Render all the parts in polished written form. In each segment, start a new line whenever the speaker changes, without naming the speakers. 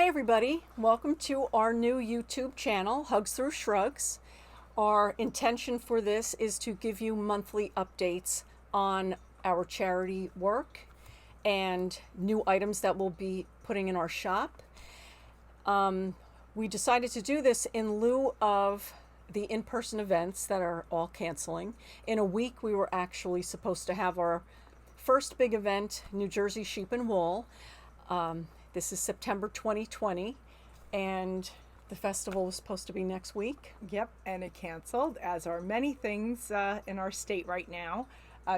Hi everybody, welcome to our new YouTube channel, Hugs Through Shrugs. Our intention for this is to give you monthly updates on our charity work and new items that we'll be putting in our shop. We decided to do this in lieu of the in-person events that are all canceling. In a week we were actually supposed to have our first big event, New Jersey Sheep and Wool. This is September 2020, and the festival was supposed to be next week.
Yep, and it canceled, as are many things in our state right now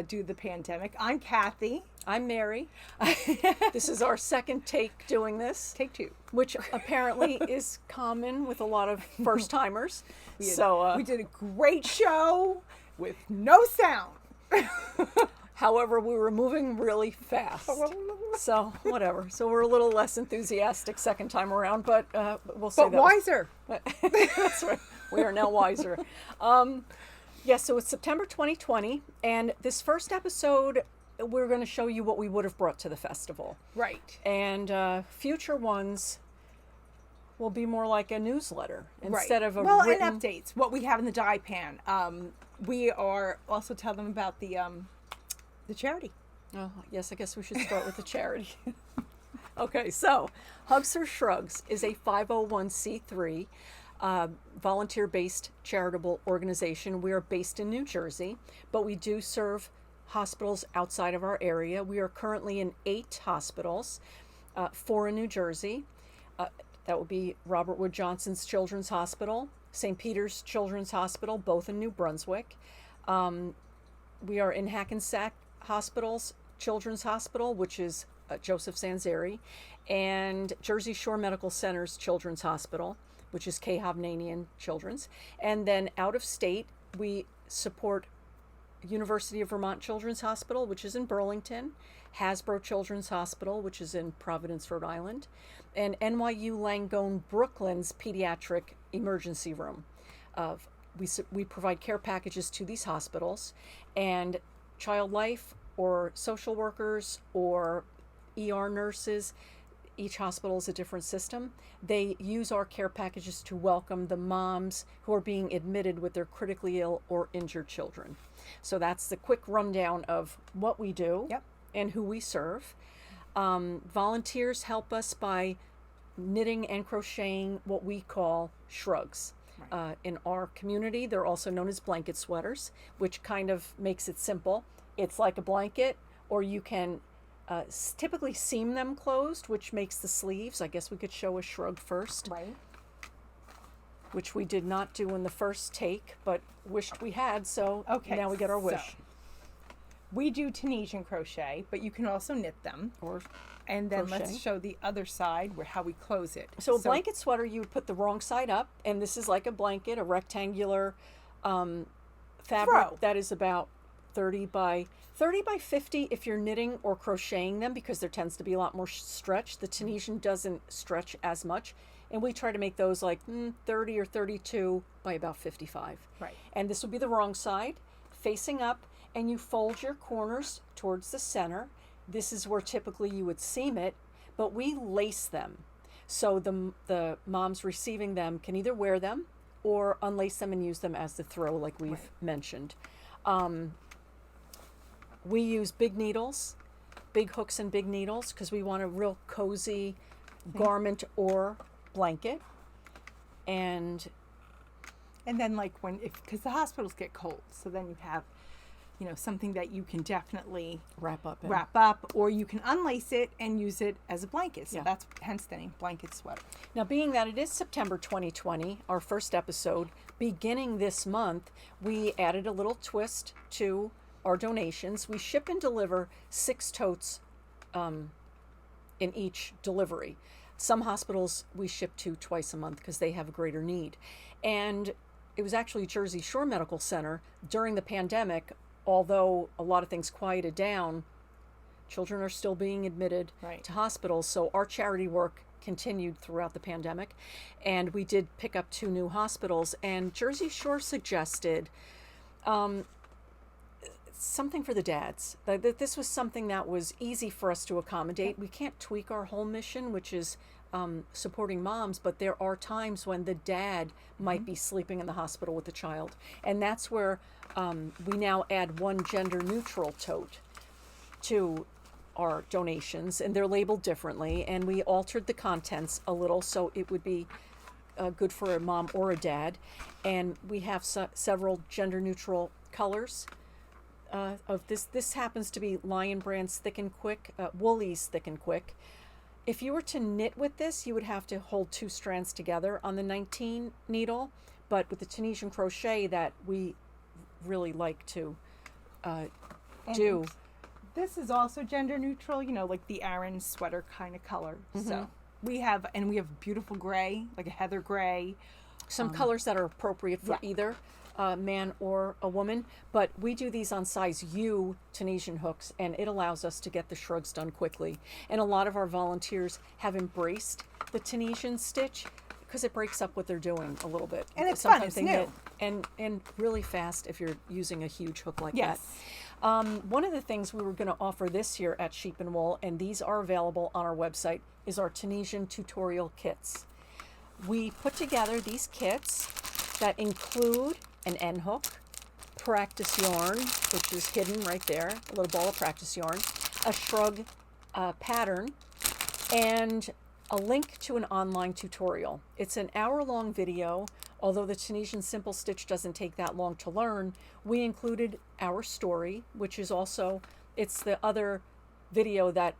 due to the pandemic. I'm Kathy.
I'm Mary. This is our second take doing this.
Take two.
Which apparently is common with a lot of first-timers.
We did a great show with no sound.
However, we were moving really fast. So, whatever. So we're a little less enthusiastic second time around, but we'll say that.
But wiser.
That's right. We are now wiser. So it's September 2020, and this first episode, we're going to show you what we would have brought to the festival.
Right.
And future ones will be more like a newsletter instead of a
written... and updates, what we have in the dye pan. We are also tell them about the charity.
Oh, yes, I guess we should start with the charity. Okay, so Hugs Through Shrugs is a 501c3 volunteer-based charitable organization. We are based in New Jersey, but we do serve hospitals outside of our area. We are currently in 8 hospitals, 4 in New Jersey. That would be Robert Wood Johnson's Children's Hospital, St. Peter's Children's Hospital, both in New Brunswick. We are in Hackensack Hospital's Children's Hospital, which is Joseph Sanzeri, and Jersey Shore Medical Center's Children's Hospital, which is Kay Hovnanian Children's. And then out of state, we support University of Vermont Children's Hospital, which is in Burlington, Hasbro Children's Hospital, which is in Providence, Rhode Island, and NYU Langone Brooklyn's Pediatric Emergency Room. We provide care packages to these hospitals, and Child Life or social workers or ER nurses, each hospital is a different system. They use our care packages to welcome the moms who are being admitted with their critically ill or injured children. So that's the quick rundown of what we do and who we serve. Volunteers help us by knitting and crocheting what we call shrugs. In our community, they're also known as blanket sweaters, which kind of makes it simple. It's like a blanket, or you can typically seam them closed, which makes the sleeves. I guess we could show a shrug first.
Right.
Which we did not do in the first take, but wished we had, so now we get our wish.
So, we do Tunisian crochet, but you can also knit them. And then
crochet.
Let's show the other side, how we close it.
So a blanket sweater, you would put the wrong side up, and this is like a blanket, a rectangular fabric that is about 30 by 50 if you're knitting or crocheting them, because there tends to be a lot more stretch. The Tunisian doesn't stretch as much, and we try to make those like 30 or 32 by about 55.
Right.
And this would be the wrong side, facing up, and you fold your corners towards the center. This is where typically you would seam it, but we lace them. So the moms receiving them can either wear them or unlace them and use them as the throw, like we've mentioned. We use big needles, big hooks and big needles, because we want a real cozy garment or blanket. And
then because the hospitals get cold, so then you have something that you can definitely
wrap up,
or you can unlace it and use it as a blanket. So that's hence the name blanket sweater.
Now, being that it is September 2020, our first episode, beginning this month, we added a little twist to our donations. We ship and deliver 6 totes in each delivery. Some hospitals we ship to twice a month because they have a greater need. And it was actually Jersey Shore Medical Center during the pandemic. Although a lot of things quieted down, children are still being admitted to hospitals. So our charity work continued throughout the pandemic. And we did pick up 2 new hospitals. And Jersey Shore suggested something for the dads. That this was something that was easy for us to accommodate. We can't tweak our whole mission, which is supporting moms, but there are times when the dad might be sleeping in the hospital with the child. And that's where we now add one gender neutral tote to our donations, and they're labeled differently. And we altered the contents a little so it would be good for a mom or a dad. And we have several gender neutral colors of this. This happens to be Lion Brand's Thick and Quick, Woolly's Thick and Quick. If you were to knit with this, you would have to hold 2 strands together on the 19 needle, but with the Tunisian crochet that we really like to do.
This is also gender neutral, like the Aran sweater kind of color. So we have beautiful gray, like a heather gray.
Some colors that are appropriate for either a man or a woman, but we do these on size U Tunisian hooks, and it allows us to get the shrugs done quickly. And a lot of our volunteers have embraced the Tunisian stitch because it breaks up what they're doing a little bit.
And it's
sometimes
fun, it's
new. And really fast if you're using a huge hook like
Yes.
that. One of the things we were going to offer this year at Sheep and Wool, and these are available on our website, is our Tunisian tutorial kits. We put together these kits that include an end hook, practice yarn, which is hidden right there, a little ball of practice yarn, a shrug pattern, and a link to an online tutorial. It's an hour-long video. Although the Tunisian simple stitch doesn't take that long to learn, we included our story, which is also, it's the other video that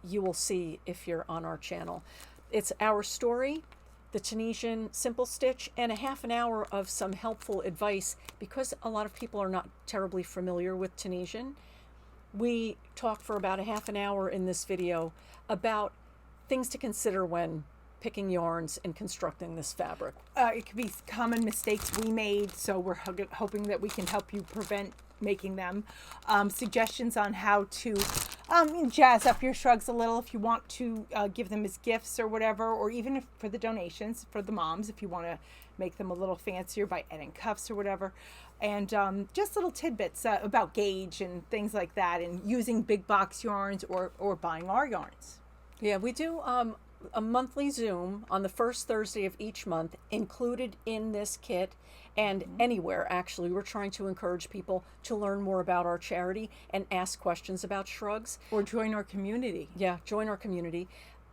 you will see if you're on our channel. It's our story, the Tunisian simple stitch, and a half an hour of some helpful advice, because a lot of people are not terribly familiar with Tunisian. We talk for about a half an hour in this video about things to consider when picking yarns and constructing this fabric.
It could be common mistakes we made, so we're hoping that we can help you prevent making them. Suggestions on how to jazz up your shrugs a little if you want to give them as gifts or whatever, or even for the donations for the moms, if you want to make them a little fancier by adding cuffs or whatever. And just little tidbits about gauge and things like that, and using big box yarns or buying our yarns.
Yeah, we do a monthly Zoom on the first Thursday of each month, included in this kit and anywhere. Actually, we're trying to encourage people to learn more about our charity and ask questions about shrugs.
Or join our community.
Yeah, join our community.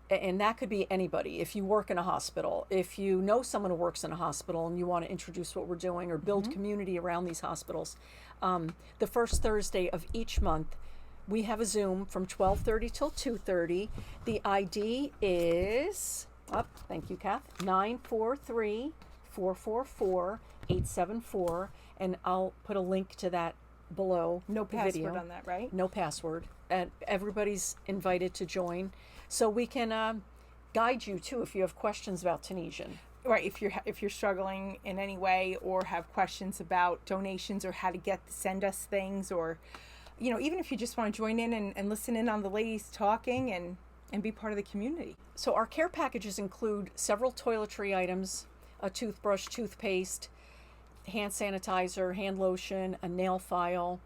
And that could be anybody. If you work in a hospital, if you know someone who works in a hospital and you want to introduce what we're doing or build community around these hospitals, the first Thursday of each month, we have a Zoom from 12:30 till 2:30. The ID is, thank you, Kath, 943-444-874. And I'll put a link to that below
No
the
password
video.
on that, right?
No password. And everybody's invited to join. So we can guide you, too, if you have questions about Tunisian.
Right, if you're struggling in any way or have questions about donations or how to send us things, or even if you just want to join in and listen in on the ladies talking and be part of the community.
So our care packages include several toiletry items, a toothbrush, toothpaste, hand sanitizer, hand lotion, a nail file,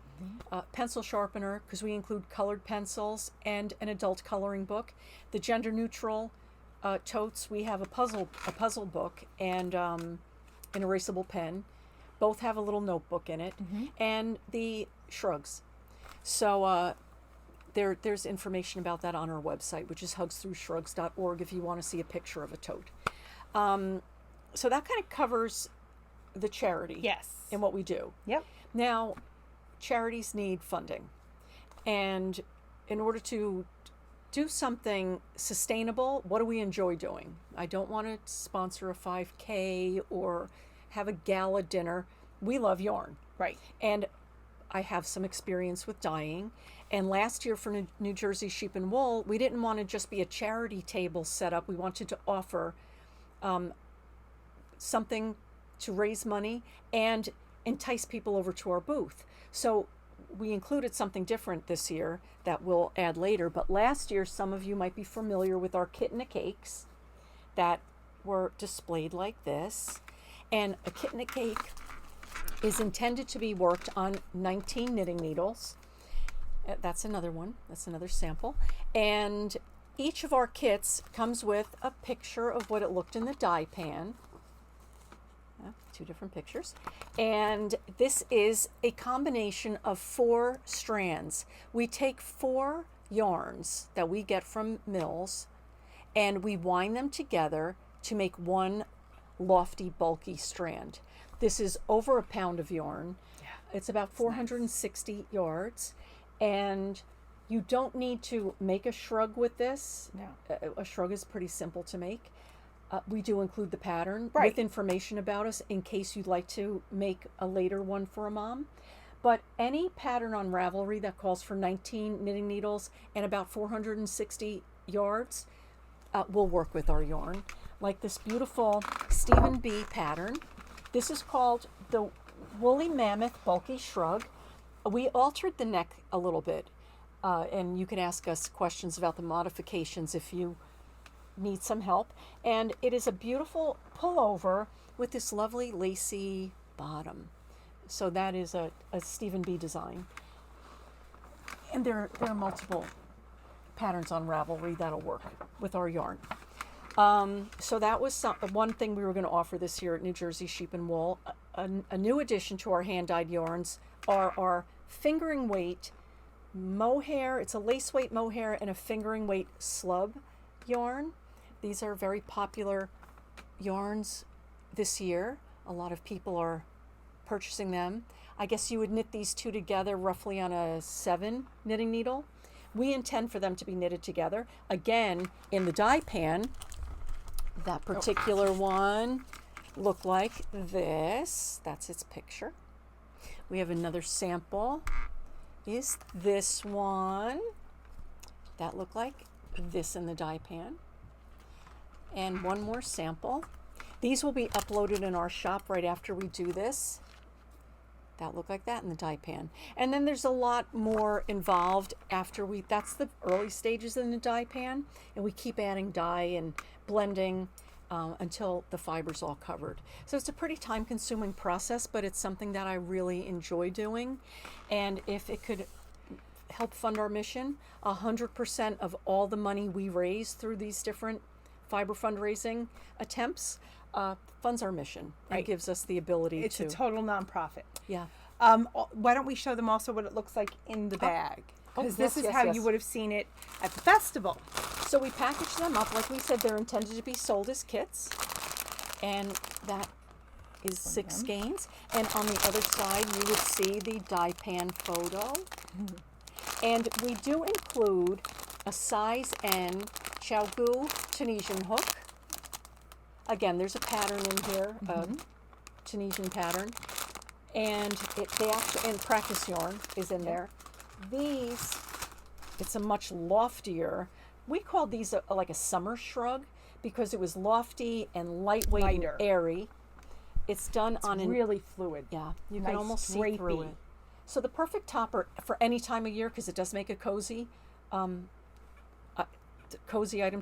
pencil sharpener, because we include colored pencils, and an adult coloring book. The gender neutral totes, we have a puzzle book and an erasable pen. Both have a little notebook in it, and the shrugs. So there's information about that on our website, which is hugsthroughshrugs.org, if you want to see a picture of a tote. So that kind of covers the charity.
Yes.
And what we do.
Yep.
Now, charities need funding. And in order to do something sustainable, what do we enjoy doing? I don't want to sponsor a 5K or have a gala dinner. We love yarn.
Right.
And I have some experience with dyeing. And last year for New Jersey Sheep and Wool, we didn't want to just be a charity table set up. We wanted to offer something to raise money and entice people over to our booth. So we included something different this year that we'll add later. But last year, some of you might be familiar with our kit and a cakes that were displayed like this. And a kit and a cake is intended to be worked on 19 knitting needles. That's another one. That's another sample. And each of our kits comes with a picture of what it looked in the dye pan. Two different pictures. And this is a combination of 4 strands. We take 4 yarns that we get from mills and we wind them together to make one lofty, bulky strand. This is over a pound of yarn.
Yeah,
it's about 460 yards. And you don't need to make a shrug with this.
No.
A shrug is pretty simple to make. We do include the pattern
Right.
with information about us in case you'd like to make a later one for a mom. But any pattern on Ravelry that calls for 19 knitting needles and about 460 yards will work with our yarn. Like this beautiful Stephen B pattern. This is called the Woolly Mammoth Bulky Shrug. We altered the neck a little bit, and you can ask us questions about the modifications if you need some help. And it is a beautiful pullover with this lovely lacy bottom. So that is a Stephen B design. And there are multiple patterns on Ravelry that'll work with our yarn. So that was one thing we were going to offer this year at New Jersey Sheep and Wool. A new addition to our hand-dyed yarns are our fingering weight mohair. It's a lace weight mohair and a fingering weight slub yarn. These are very popular yarns this year. A lot of people are purchasing them. I guess you would knit these two together roughly on a 7 knitting needle. We intend for them to be knitted together. Again, in the dye pan, that particular one looked like this. That's its picture. We have another sample. Is this one. That looked like this in the dye pan. And one more sample. These will be uploaded in our shop right after we do this. That looked like that in the dye pan. And then there's a lot more involved after that's the early stages in the dye pan. And we keep adding dye and blending until the fiber's all covered. So it's a pretty time-consuming process, but it's something that I really enjoy doing. And if it could help fund our mission, 100% of all the money we raise through these different fiber fundraising attempts funds our mission and gives us the ability
It's
to.
a total nonprofit.
Yeah.
Why don't we show them also what it looks like in the bag? Because this
yes,
is how
yes.
you would have seen it at the festival.
So we package them up. Like we said, they're intended to be sold as kits. And that is 6 skeins. And on the other side, you would see the dye pan photo. And we do include a size N Chaogu Tunisian hook. Again, there's a pattern in here, a Tunisian pattern. And and practice yarn is in there. These, it's a much loftier. We called these like a summer shrug because it was lofty and lightweight
Lighter.
and airy. It's done on an
Really fluid.
yeah, you
Nice
can almost see through
drapey.
it. So the perfect topper for any time of year because it does make a cozy item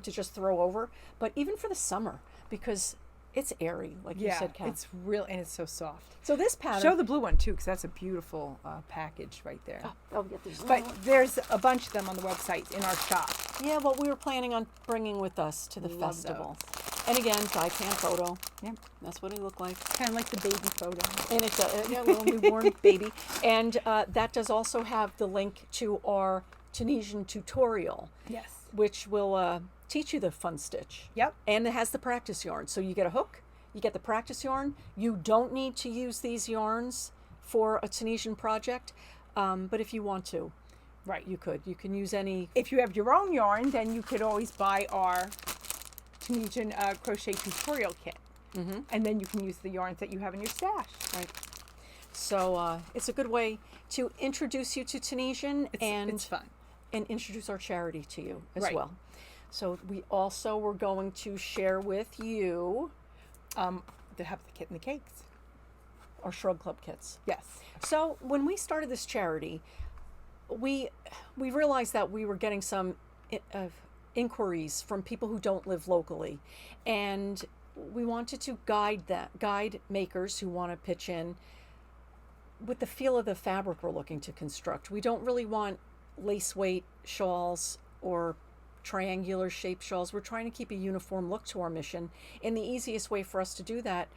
to just throw over, but even for the summer because it's airy, like you said, Kat.
It's real and it's so soft.
So this pattern.
Show the blue one too, because that's a beautiful package right there.
I'll get these.
But there's a bunch of them on the website in our shop.
Yeah, well, we were planning on bringing with us to the
Love
festival. And again, dye pan photo.
Yep.
That's what he looked like.
Kind of like the baby photo.
And it's a little newborn baby. And that does also have the link to our Tunisian tutorial,
Yes.
which will teach you the fun stitch.
Yep.
And it has the practice yarn. So you get a hook, you get the practice yarn. You don't need to use these yarns for a Tunisian project, but if you want to,
Right.
you could. You can use any.
If you have your own yarn, then you could always buy our Tunisian crochet tutorial kit.
Mm-hmm.
And then you can use the yarns that you have in your stash.
Right. So it's a good way to introduce you to Tunisian
It's fun.
and introduce our charity to you as
Right.
well. So we also were going to share with you
To have the kit and the cakes.
our Shrug Club kits.
Yes.
So when we started this charity, we realized that we were getting some inquiries from people who don't live locally, and we wanted to guide makers who want to pitch in with the feel of the fabric we're looking to construct. We don't really want lace weight shawls or triangular shaped shawls. We're trying to keep a uniform look to our mission. And the easiest way for us to do that,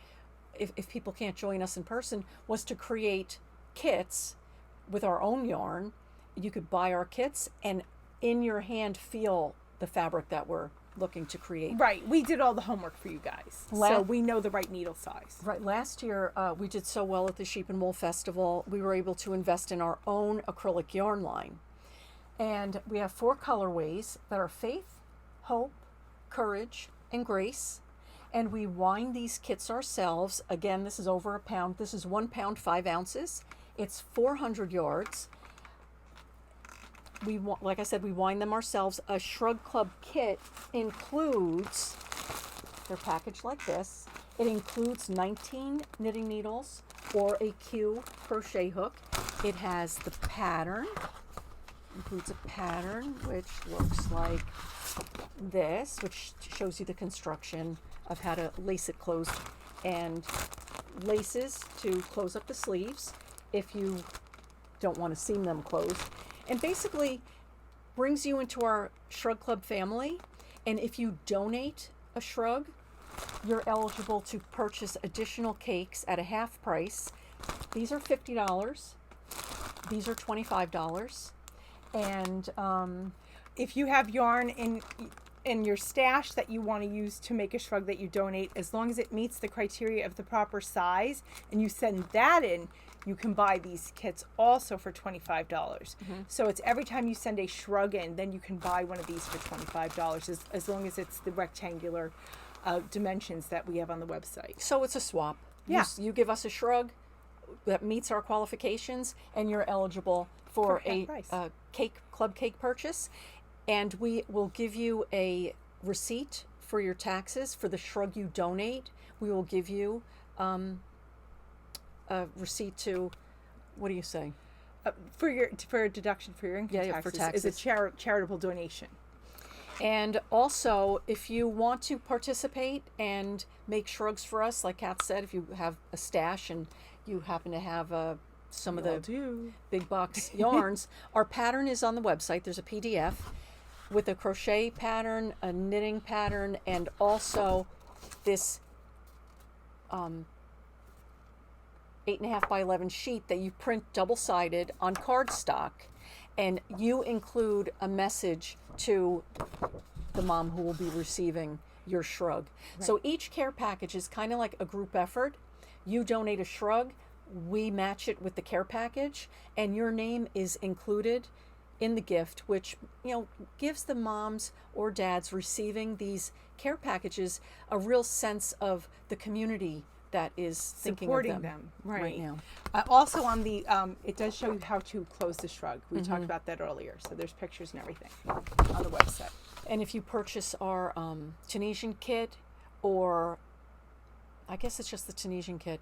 if people can't join us in person, was to create kits with our own yarn. You could buy our kits and in your hand feel the fabric that we're looking to create.
Right. We did all the homework for you guys. So we know the right needle size.
Right. Last year, we did so well at the Sheep and Wool Festival, we were able to invest in our own acrylic yarn line. And we have 4 colorways that are Faith, Hope, Courage, and Grace. And we wind these kits ourselves. Again, this is over a pound. This is 1 pound, 5 ounces. It's 400 yards. Like I said, we wind them ourselves. A Shrug Club kit includes, they're packaged like this. It includes 19 knitting needles or a Q crochet hook. It has the pattern. Includes a pattern which looks like this, which shows you the construction of how to lace it closed, and laces to close up the sleeves if you don't want to seam them closed, and basically brings you into our Shrug Club family. And if you donate a shrug, you're eligible to purchase additional cakes at a half price. These are $50. These are $25. And
if you have yarn in your stash that you want to use to make a shrug that you donate, as long as it meets the criteria of the proper size and you send that in, you can buy these kits also for $25. So it's every time you send a shrug in, then you can buy one of these for $25 as long as it's the rectangular dimensions that we have on the website.
So it's a swap.
Yeah.
You give us a shrug that meets our qualifications, and you're eligible for a club cake purchase. And we will give you a receipt for your taxes for the shrug you donate. We will give you a receipt to, what do you say?
For a deduction for your income taxes,
for taxes.
Is a charitable donation.
And also, if you want to participate and make shrugs for us, like Kath said, if you have a stash and you happen to have some of the big box yarns, our pattern is on the website. There's a PDF with a crochet pattern, a knitting pattern, and also this 8.5 by 11 sheet that you print double-sided on cardstock, and you include a message to the mom who will be receiving your shrug. Right. So each care package is kind of like a group effort. You donate a shrug, we match it with the care package, and your name is included in the gift, which, you know, gives the moms or dads receiving these care packages a real sense of the community that is thinking
supporting
of them
right
now.
Also on the it does show you how to close the shrug. We talked about that earlier, so there's pictures and everything on the website.
And if you purchase our Tunisian kit, or I guess it's just the Tunisian kit,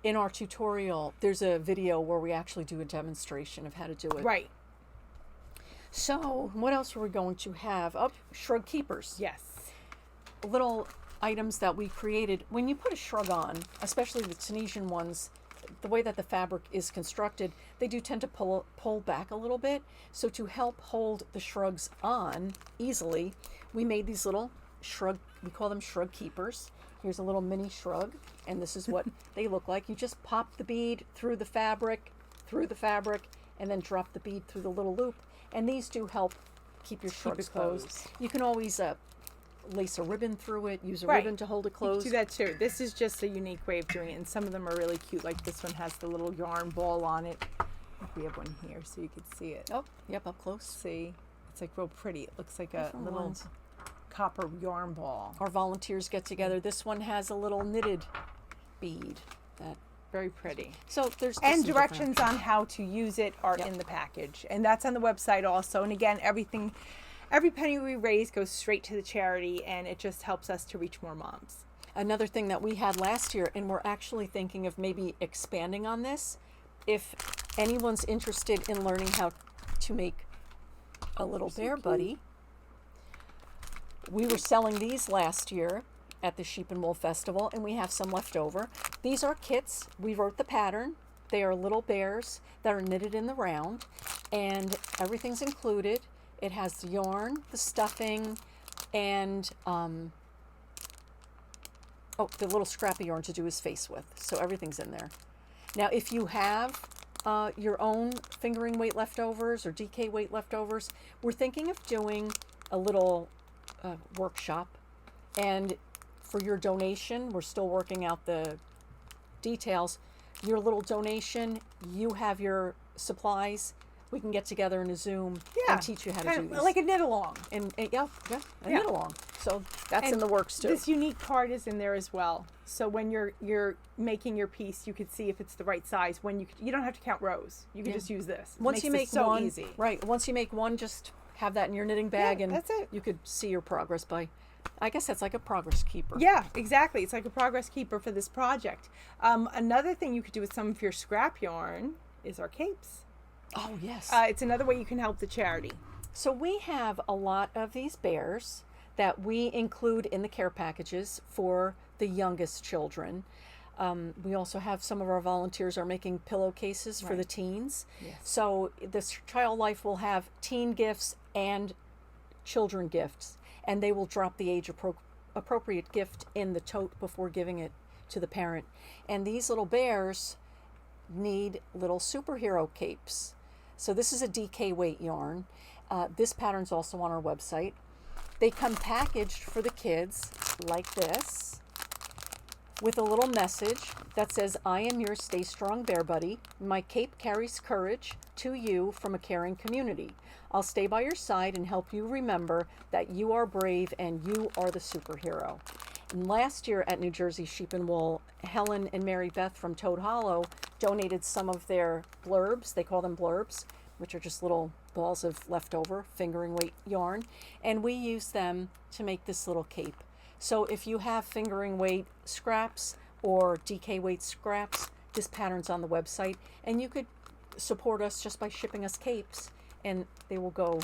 in our tutorial there's a video where we actually do a demonstration of how to do it.
Right.
So what else are we going to have? Shrug keepers.
Yes.
Little items that we created. When you put a shrug on, especially the Tunisian ones, the way that the fabric is constructed, they do tend to pull back a little bit. So to help hold the shrugs on easily, we made these little shrug, we call them shrug keepers. Here's a little mini shrug, and this is what they look like. You just pop the bead through the fabric, and then drop the bead through the little loop. And these do help keep your shrugs closed. You can always lace a ribbon through it, use a ribbon to hold it closed.
You can do that too. This is just a unique way of doing it, and some of them are really cute. Like this one has the little yarn ball on it. I think we have one here so you can see it.
Oh, yep, up close.
See? It's like real pretty. It looks like a little copper yarn ball.
Our volunteers get together. This one has a little knitted bead.
Very pretty.
So there's
directions on how to use it are in the package, and that's on the website also. And again, every penny we raise goes straight to the charity, and it just helps us to reach more moms.
Another thing that we had last year, and we're actually thinking of maybe expanding on this, if anyone's interested in learning how to make a little bear buddy. We were selling these last year at the Sheep and Wool Festival, and we have some left over. These are kits. We wrote the pattern. They are little bears that are knitted in the round, and everything's included. It has the yarn, the stuffing, and the little scrappy yarn to do his face with. So everything's in there. Now, if you have your own fingering weight leftovers or DK weight leftovers, we're thinking of doing a little workshop. And for your donation, we're still working out the details. Your little donation, you have your supplies. We can get together in a Zoom and teach you how to do these.
Like a knit along.
And knit along. So that's in the works too.
This unique card is in there as well. So when you're making your piece, you could see if it's the right size. When you don't have to count rows. You can just use this.
Once you make one, easy. Right. Once you make one, just have that in your knitting bag, and
that's it.
You could see your progress by. I guess that's like a progress keeper.
Yeah, exactly. It's like a progress keeper for this project. Another thing you could do with some of your scrap yarn is our capes.
Oh, yes.
It's another way you can help the charity.
So we have a lot of these bears that we include in the care packages for the youngest children. We also have some of our volunteers are making pillowcases for the teens.
Yes.
So this Child Life will have teen gifts and children gifts, and they will drop the age appropriate gift in the tote before giving it to the parent. And these little bears need little superhero capes. So this is a DK weight yarn. This pattern's also on our website. They come packaged for the kids like this with a little message that says, "I am your Stay Strong Bear Buddy. My cape carries courage to you from a caring community. I'll stay by your side and help you remember that you are brave and you are the superhero." And last year at New Jersey Sheep and Wool, Helen and Mary Beth from Toad Hollow donated some of their blurbs. They call them blurbs, which are just little balls of leftover fingering weight yarn. And we use them to make this little cape. So if you have fingering weight scraps or DK weight scraps, this pattern's on the website. And you could support us just by shipping us capes, and they will go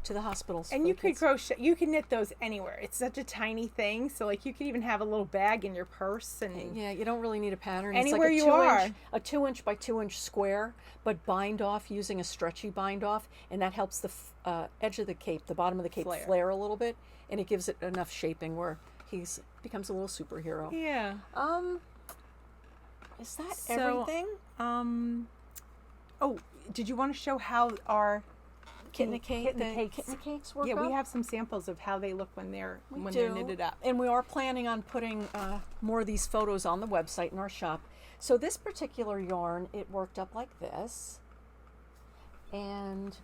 to the hospitals.
And you could crochet, you can knit those anywhere. It's such a tiny thing, so like you could even have a little bag in your purse, and
yeah, you don't really need a pattern.
Anywhere
it's like
you are,
a 2-inch by 2-inch square, but bind off using a stretchy bind off, and that helps the edge of the cape, the bottom of the cape, flare a little bit, and it gives it enough shaping where becomes a little superhero.
Yeah.
Is that everything?
Oh, did you want to show how our
kitten cakes work?
Yeah, we have some samples of how they look when they're knitted up.
And we are planning on putting more of these photos on the website in our shop. So this particular yarn, it worked up like this. And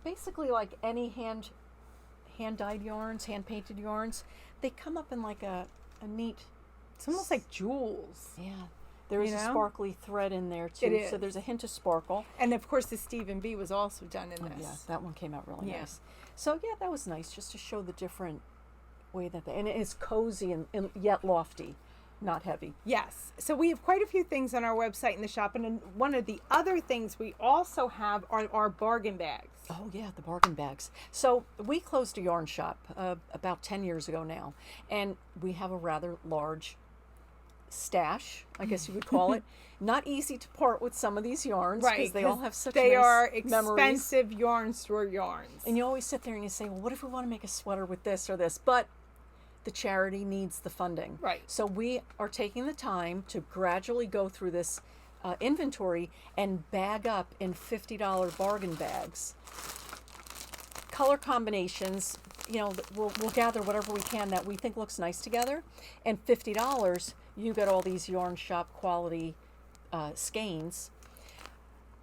basically like any hand-dyed yarns, hand-painted yarns, they come up in like a neat...
It's almost like jewels.
Yeah. There is a sparkly thread in there too.
It is.
So there's a hint of sparkle.
And of course the Stephen B was also done in this.
Yeah, that one came out really nice. So yeah, that was nice just to show the different way that and it is cozy and yet lofty, not heavy.
Yes. So we have quite a few things on our website in the shop, and one of the other things we also have are our bargain bags.
Oh yeah, the bargain bags. So we closed a yarn shop about 10 years ago now, and we have a rather large stash, I guess you would call it. Not easy to part with some of these yarns,
right?
Because they all have such
they
nice
are
memories.
Expensive yarn store yarns,
and you always sit there and you say, well, what if we want to make a sweater with this or this? But the charity needs the funding,
right? So
we are taking the time to gradually go through this inventory and bag up in $50 bargain bags. Color combinations, we'll gather whatever we can that we think looks nice together, and $50 you get all these yarn shop quality skeins,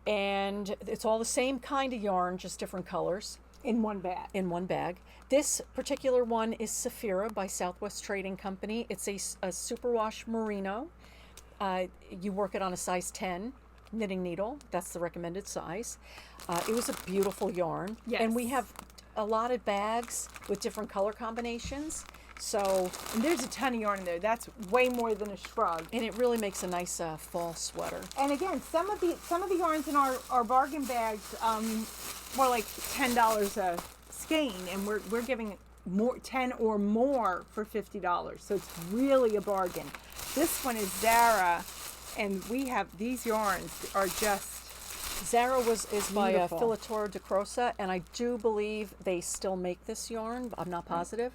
and it's all the same kind of yarn, just different colors
in one bag. This particular one is Saphira by Southwest Trading Company. It's a superwash merino. You work it on a size 10 knitting needle. That's the recommended size. It was a beautiful yarn. Yes.
And we have a lot of bags with different color combinations.
And there's a ton of yarn in there. That's way more than a shrug.
And it really makes a nice fall sweater.
And again, some of the yarns in our bargain bags were like $10 a skein, and we're giving more 10 or more for $50. So it's really a bargain. This one is Zara, and we have these yarns are just
Zara is by
Beautiful.
Filatura de Crosa, and I do believe they still make this yarn. I'm not positive,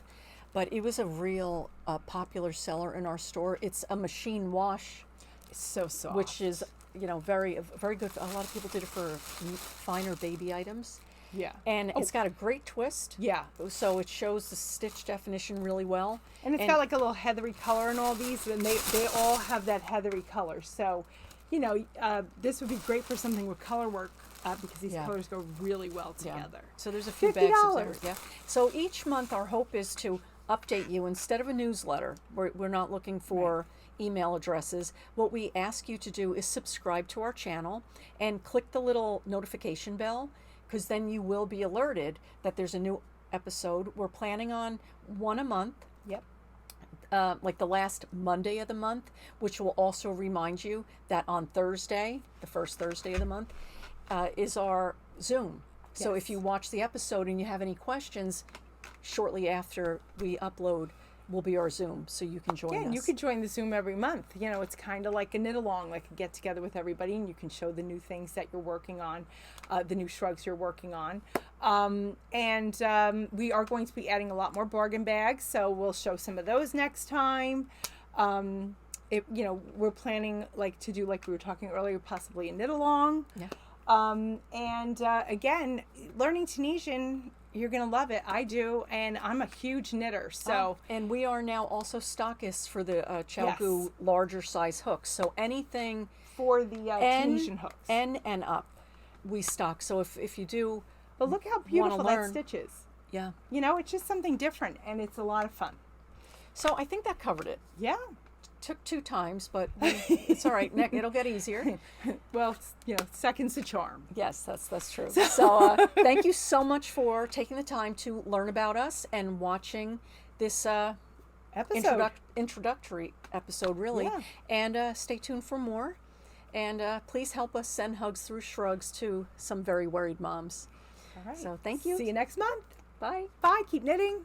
but it was a real popular seller in our store. It's a machine wash,
It's so soft.
which is very good. A lot of people did it for finer baby items,
yeah.
and it's got a great twist.
Yeah.
So it shows the stitch definition really well.
And it's got like a little heathery color in all these, and they all have that heathery color. So, this would be great for something with color work because these colors go really well together.
So there's a few bags of there.
$50.
Yeah. So each month our hope is to update you instead of a newsletter. We're not looking for email addresses. What we ask you to do is subscribe to our channel and click the little notification bell, because then you will be alerted that there's a new episode. We're planning on one a month.
Yep.
Like the last Monday of the month, which will also remind you that on Thursday, the first Thursday of the month, is our Zoom. So
Yes.
if you watch the episode and you have any questions, shortly after we upload will be our Zoom, so you can join
Yeah,
us.
and you could join the Zoom every month. It's kind of like a knit along, like a get together with everybody, and you can show the new things that you're working on, the new shrugs you're working on. We are going to be adding a lot more bargain bags, so we'll show some of those next time. We're planning to do, like we were talking earlier, possibly a knit along.
Yeah.
Again, learning Tunisian, you're going to love it. I do, and I'm a huge knitter. So,
and we are now also stockists for the Chalgu larger size hooks. So anything
for the Tunisian hooks.
N and up, we stock. So if you do,
but look how beautiful that
learn.
stitch is.
Yeah.
It's just something different, and it's a lot of fun.
So I think that covered it.
Yeah.
Took 2 times, but it's all right. It'll get easier.
Well, seconds to charm.
Yes, that's true. So thank you so much for taking the time to learn about us and watching this
Episode.
introductory episode, really.
Yeah.
And stay tuned for more. And please help us send hugs through shrugs to some very worried moms.
All right.
So thank you.
See you next month.
Bye.
Bye. Keep knitting.